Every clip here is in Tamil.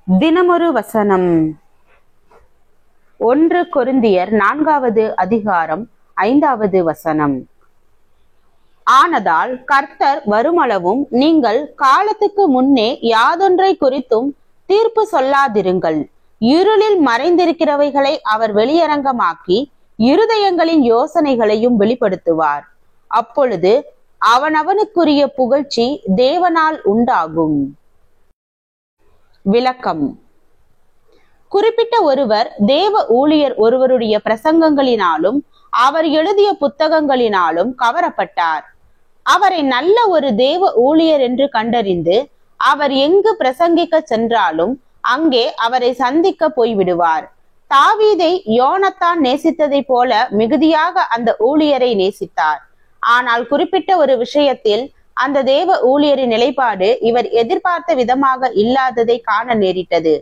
தினமொரு வசனம். 1 கொரிந்தியர் 4வது அதிகாரம் 5வது வசனம். ஆனதால் கர்த்தர் வருமளவும் நீங்கள் காலத்துக்கு முன்னே யாதொன்றை குறித்தும் தீர்ப்பு சொல்லாதிருங்கள். இருளில் மறைந்திருக்கிறவைகளை அவர் வெளியரங்கமாக்கி இருதயங்களின் யோசனைகளையும் வெளிப்படுத்துவார். அப்பொழுது அவனவனுக்குரிய புகழ்ச்சி தேவனால் உண்டாகும். விளக்கம். குறிப்பிட்ட ஒருவர் தேவ ஊழியர் ஒருவருடைய பிரசங்கங்களினாலும் அவர் எழுதிய புத்தகங்களினாலும் கவரப்பட்டார். அவரை நல்ல ஒரு தேவ ஊழியர் என்று கண்டறிந்து அவர் எங்கு பிரசங்கிக்க சென்றாலும் அங்கே அவரை சந்திக்க போய்விடுவார். தாவீதை யோனத்தான் நேசித்ததை போல மிகுதியாக அந்த ஊழியரை நேசித்தார். ஆனால் குறிப்பிட்ட ஒரு விஷயத்தில் அந்த தேவ ஊழியரின் நிலைப்பாடு இவர் எதிர்பார்த்த விதமாக இல்லாததை காண நேரிட்டது.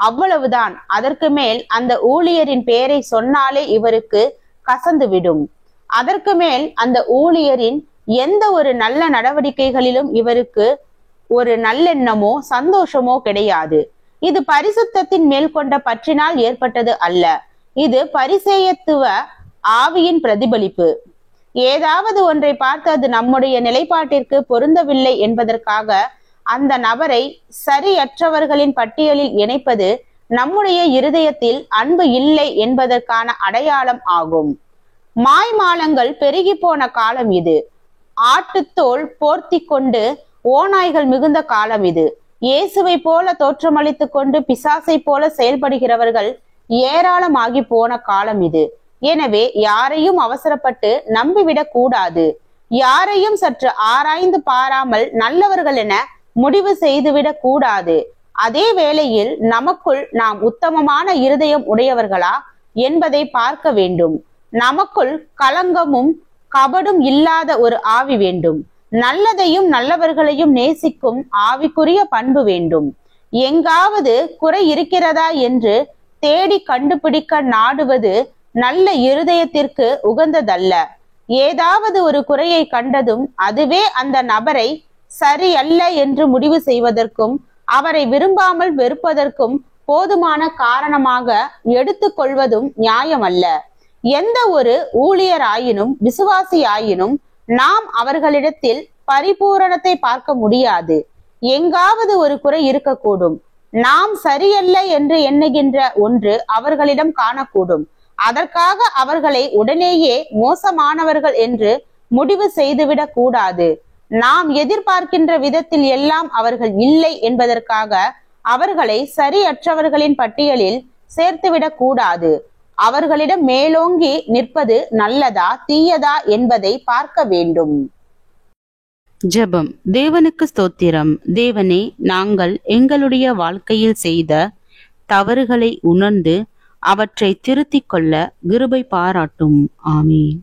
அவ்வளவுதான். அதற்கு மேல் அந்த ஊழியரின் பெயரை சொன்னாலே இவருக்கு கசந்துவிடும். அதற்கு மேல் அந்த ஊழியரின் எந்த ஒரு நல்ல நடவடிக்கைகளிலும் இவருக்கு ஒரு நல்லெண்ணமோ சந்தோஷமோ கிடையாது. இது பரிசுத்தத்தின் மேல் கொண்ட பற்றினால் ஏற்பட்டது அல்ல. இது பரிசேயத்துவ ஆவியின் பிரதிபலிப்பு. ஏதாவது ஒன்றை பார்த்து அது நம்முடைய நிலைப்பாட்டிற்கு பொருந்தவில்லை என்பதற்காக அந்த நபரை சரியற்றவர்களின் பட்டியலில் இணைப்பது நம்முடைய இருதயத்தில் அன்பு இல்லை என்பதற்கான அடையாளம் ஆகும். மாய்மாலங்கள் பெருகி போன காலம் இது. ஆட்டுத்தோல் போர்த்தி கொண்டு ஓநாய்கள் மிகுந்த காலம் இது. இயேசுவை போல தோற்றமளித்துக் கொண்டு பிசாசை போல செயல்படுகிறவர்கள் ஏராளமாகி போன காலம் இது. எனவே யாரையும் அவசரப்பட்டு நம்பிவிடக் கூடாது. யாரையும் சற்று ஆராய்ந்து பாராமல் நல்லவர்கள் என முடிவு செய்துவிடக் கூடாது. அதே வேளையில் நமக்குள் நாம் உத்தமமான இருதயம் உடையவர்களா என்பதை பார்க்க வேண்டும். நமக்குள் களங்கமும் கபடும் இல்லாத ஒரு ஆவி வேண்டும். நல்லதையும் நல்லவர்களையும் நேசிக்கும் ஆவிக்குரிய பண்பு வேண்டும். எங்காவது குறை இருக்கிறதா என்று தேடி கண்டுபிடிக்க நாடுவது நல்ல இருதயத்திற்கு உகந்ததல்ல. ஏதாவது ஒரு குறையை கண்டதும் அதுவே அந்த நபரை சரியல்ல என்று முடிவு செய்வதற்கும் அவரை விரும்பாமல் வெறுப்பதற்கும் போதுமான காரணமாக எடுத்துக்கொள்வதும் நியாயமல்ல. எந்த ஒரு ஊழியராயினும் விசுவாசியாயினும் நாம் அவர்களிடத்தில் பரிபூரணத்தை பார்க்க முடியாது. எங்காவது ஒரு குறை இருக்கக்கூடும். நாம் சரியல்ல என்று எண்ணுகின்ற ஒன்று அவர்களிடம் காணக்கூடும். அதற்காக அவர்களை உடனேயே மோசமானவர்கள் என்று முடிவு செய்துவிடக் கூடாது. நாம் எதிர்பார்க்கின்ற விதத்தில் எல்லாம் அவர்கள் இல்லை என்பதற்காக அவர்களை சரியற்றவர்களின் பட்டியலில் சேர்த்துவிடக் கூடாது. அவர்களிடம் மேலோங்கி நிற்பது நல்லதா தீயதா என்பதை பார்க்க வேண்டும். ஜெபம். தேவனுக்கு ஸ்தோத்திரம். தேவனே, நாங்கள் எங்களுடைய வாழ்க்கையில் செய்த தவறுகளை உணர்ந்து அவற்றை திருத்திக் கொள்ள கிருபை பாராட்டும். ஆமீன்.